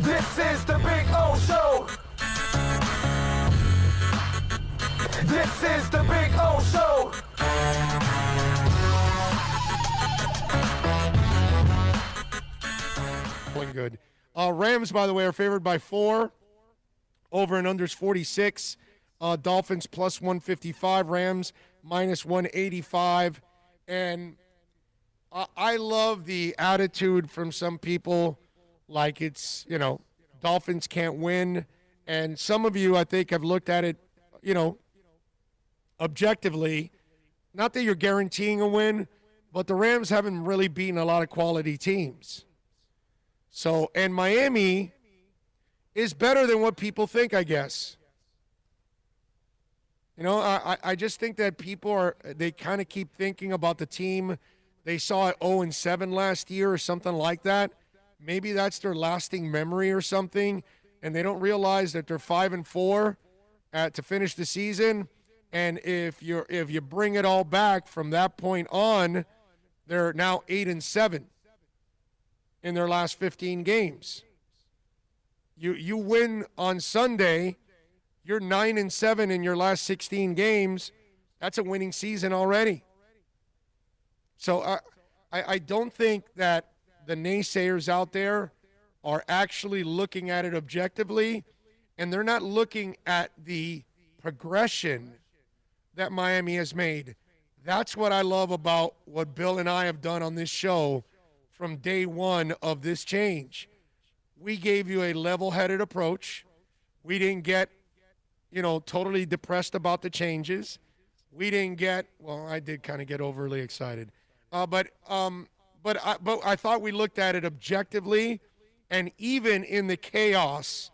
This is the Big O Show. This is the Big O Show. Good. Rams, by the way, are favored by 4. Over and unders 46. Dolphins plus 155. Rams minus 185. And I love the attitude from some people like it's, Dolphins can't win. And some of you, I think, have looked at it, objectively. Not that you're guaranteeing a win, but the Rams haven't really beaten a lot of quality teams. So, and Miami is better than what people think, I guess. I just think that they kind of keep thinking about the team they saw at 0-7 last year or something like that. Maybe that's their lasting memory or something, and they don't realize that they're 5-4 to finish the season. And if you bring it all back from that point on, they're now 8-7 in their last 15 games. You win on Sunday, you're 9-7 in your last 16 games. That's a winning season already. So I don't think that the naysayers out there are actually looking at it objectively, and they're not looking at the progression that Miami has made. That's what I love about what Bill and I have done on this show from day one of this change. We gave you a level-headed approach. We didn't get, totally depressed about the changes. We didn't get, well, I did kind of get overly excited. But I thought we looked at it objectively, and even in the chaos,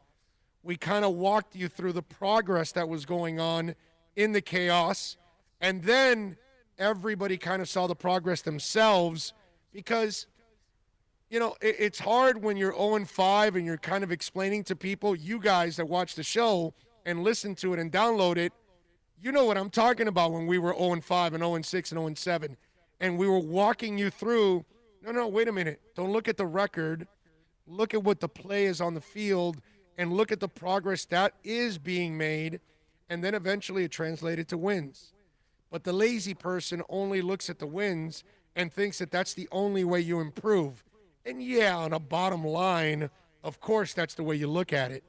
we kind of walked you through the progress that was going on in the chaos, and then everybody kind of saw the progress themselves because, it's hard when you're 0-5 and you're kind of explaining to people, you guys that watch the show and listen to it and download it, you know what I'm talking about when we were 0-5 and 0-6 and 0-7. And we were walking you through, no, wait a minute. Don't look at the record. Look at what the play is on the field and look at the progress that is being made. And then eventually it translated to wins. But the lazy person only looks at the wins and thinks that that's the only way you improve. And yeah, on a bottom line, of course that's the way you look at it.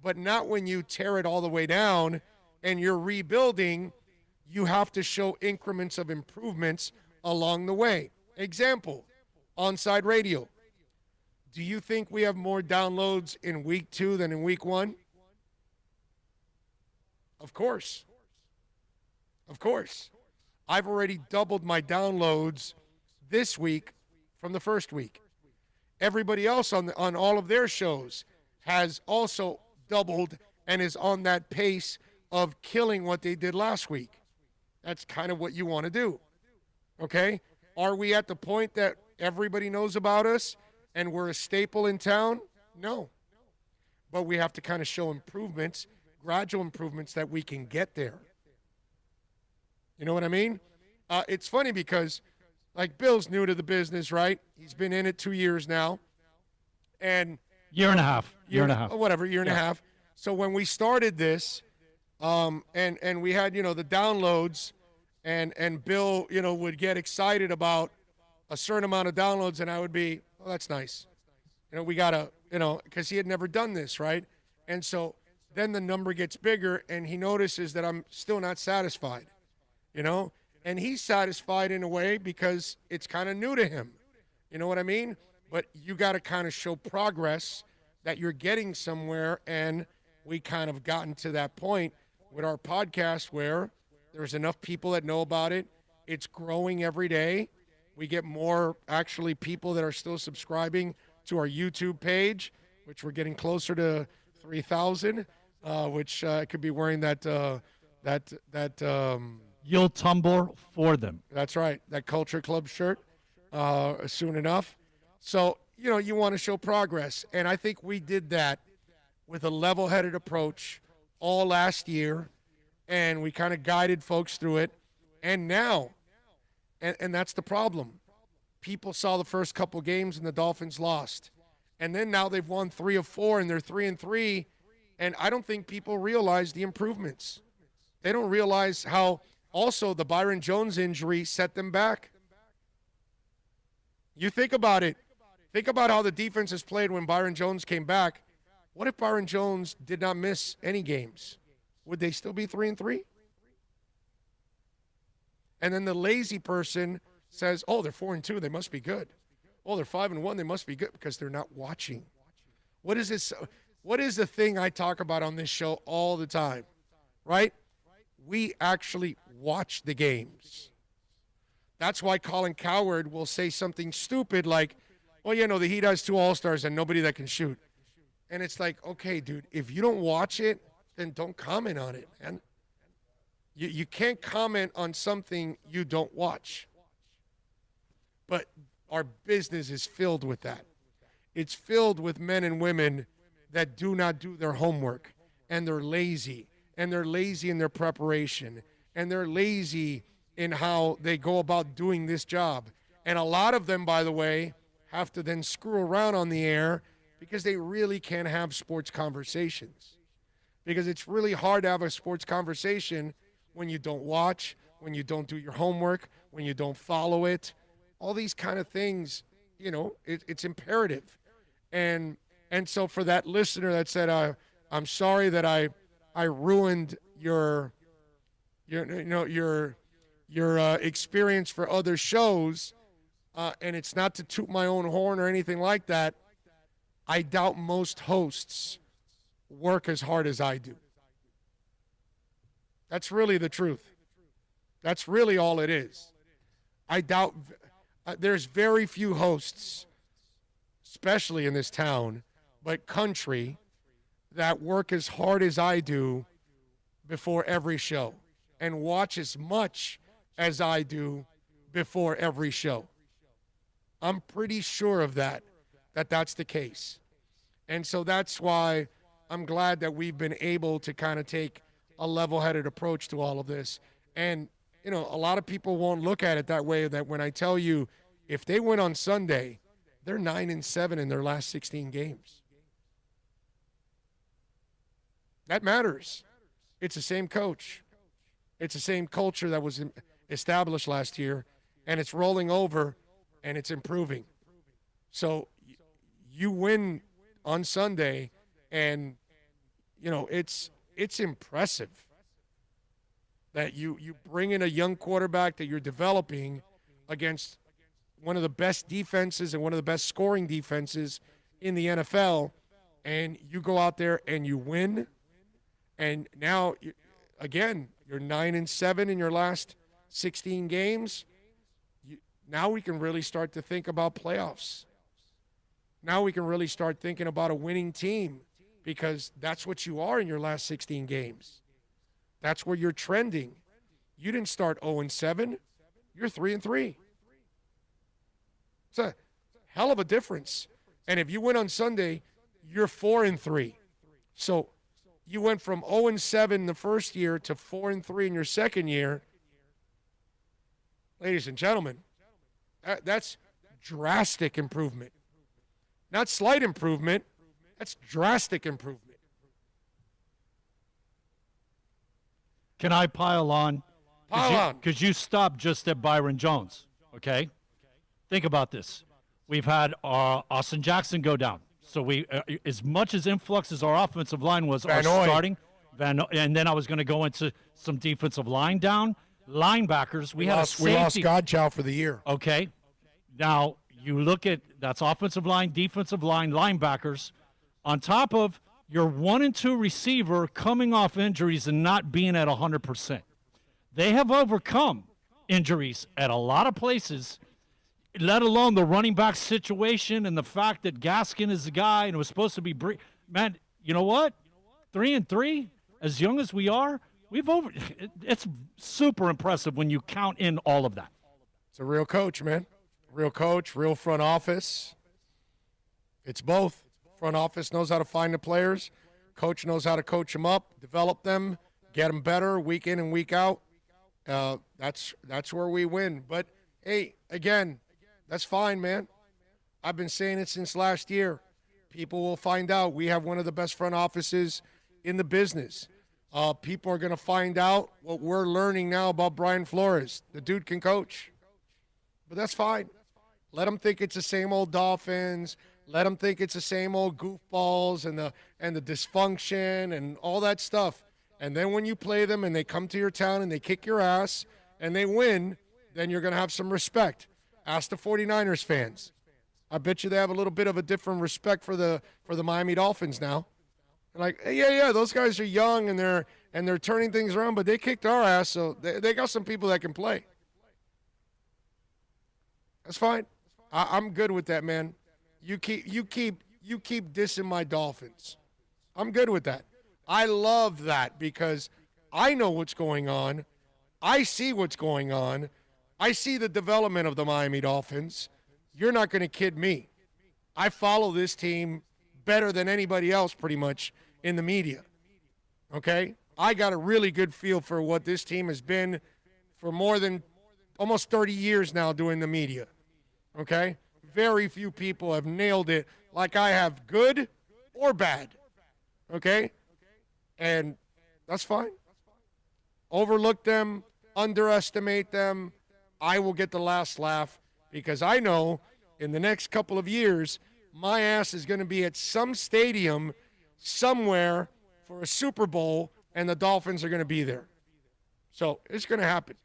But not when you tear it all the way down and you're rebuilding. You have to show increments of improvements along the way. Example, Onside Radio. Do you think we have more downloads in week 2 than in week 1? Of course. Of course. I've already doubled my downloads this week from the first week. Everybody else on all of their shows has also doubled and is on that pace of killing what they did last week. That's kind of what you want to do. Okay? Are we at the point that everybody knows about us and we're a staple in town? No. But we have to kind of show improvements, gradual improvements that we can get there. You know what I mean? It's funny because, like, Bill's new to the business, right? He's been in it 2 years now. And year and a half. Year and a half. So when we started this, and we had, the downloads, and Bill, would get excited about a certain amount of downloads, and I would be, oh, that's nice. We got to, because he had never done this, right? And so then the number gets bigger, and he notices that I'm still not satisfied, And he's satisfied in a way because it's kind of new to him. You know what I mean? But you got to kind of show progress that you're getting somewhere, and we kind of gotten to that point with our podcast where there's enough people that know about it. It's growing every day. We get more, actually, people that are still subscribing to our YouTube page, which we're getting closer to 3,000, which I could be wearing that You'll tumble for them. That's right, that Culture Club shirt soon enough. So, you want to show progress. And I think we did that with a level-headed approach all last year, and we kind of guided folks through it. And now, and that's the problem. People saw the first couple games and the Dolphins lost. And then now they've won 3 of 4, and they're 3-3. And I don't think people realize the improvements. They don't realize how also the Byron Jones injury set them back. You think about it. Think about how the defense has played when Byron Jones came back. What if Byron Jones did not miss any games? Would they still be 3-3? And then the lazy person says, oh, they're 4-2, they must be good. Oh, they're 5-1, they must be good because they're not watching. What is this? What is the thing I talk about on this show all the time, right? We actually watch the games. That's why Colin Cowherd will say something stupid like, well, the Heat has 2 All-Stars and nobody that can shoot. And it's like, okay, dude, if you don't watch it, then don't comment on it, man. You can't comment on something you don't watch. But our business is filled with that. It's filled with men and women that do not do their homework, and they're lazy, and they're lazy in their preparation, and they're lazy in how they go about doing this job. And a lot of them, by the way, have to then screw around on the air because they really can't have sports conversations. Because it's really hard to have a sports conversation when you don't watch, when you don't do your homework, when you don't follow it. All these kind of things, it's imperative. And so for that listener that said, I'm sorry that I ruined your experience for other shows, and it's not to toot my own horn or anything like that. I doubt most hosts work as hard as I do. That's really the truth. That's really all it is. I doubt there's very few hosts, especially in this town, but country, that work as hard as I do before every show and watch as much as I do before every show. I'm pretty sure of that's the case. And so that's why I'm glad that we've been able to kind of take a level-headed approach to all of this. And, a lot of people won't look at it that way, that when I tell you if they win on Sunday, they're 9-7 in their last 16 games. That matters. It's the same coach. It's the same culture that was established last year, and it's rolling over, and it's improving. So you win on Sunday, and, it's impressive that you bring in a young quarterback that you're developing against one of the best defenses and one of the best scoring defenses in the NFL, and you go out there and you win. And now, again, you're 9-7 in your last 16 games. Now we can really start to think about playoffs. Now we can really start thinking about a winning team, because that's what you are in your last 16 games. That's where you're trending. You didn't start 0-7. You're 3-3. It's a hell of a difference. And if you win on Sunday, you're 4-3. So you went from 0-7 the first year to 4-3 in your second year. Ladies and gentlemen, that's drastic improvement. Not slight improvement. That's drastic improvement. Can I pile on? Pile on. Because you stopped just at Byron Jones, okay? Think about this. We've had Austin Jackson go down. So we, as much as influx as our offensive line was, our starting, and then I was going to go into some defensive line down. Linebackers, we lost Godchow for the year. Okay. Now, you look at, that's offensive line, defensive line, linebackers, on top of your 1 and 2 receiver coming off injuries and not being at 100%. They have overcome injuries at a lot of places, let alone the running back situation and the fact that Gaskin is the guy and it was supposed to be man, you know what? 3-3, as young as we are, it's super impressive when you count in all of that. It's a real coach, man. Real coach, real front office. It's both. Front office knows how to find the players. Coach knows how to coach them up, develop them, get them better week in and week out. That's where we win. But, hey, again, that's fine, man. I've been saying it since last year. People will find out we have one of the best front offices in the business. People are going to find out what we're learning now about Brian Flores. The dude can coach. But that's fine. Let them think it's the same old Dolphins. Let them think it's the same old goofballs and the dysfunction and all that stuff. And then when you play them and they come to your town and they kick your ass and they win, then you're going to have some respect. Ask the 49ers fans. I bet you they have a little bit of a different respect for the Miami Dolphins now. They're like, hey, yeah, those guys are young and they're turning things around, but they kicked our ass, so they got some people that can play. That's fine. I'm good with that, man. You keep dissing my Dolphins. I'm good with that. I love that because I know what's going on. I see what's going on. I see the development of the Miami Dolphins. You're not going to kid me. I follow this team better than anybody else pretty much in the media. Okay? I got a really good feel for what this team has been for more than almost 30 years now doing the media. Okay? Very few people have nailed it like I have, good or bad. Okay? And that's fine. Overlook them, underestimate them. I will get the last laugh because I know in the next couple of years, my ass is going to be at some stadium somewhere for a Super Bowl, and the Dolphins are going to be there. So it's going to happen.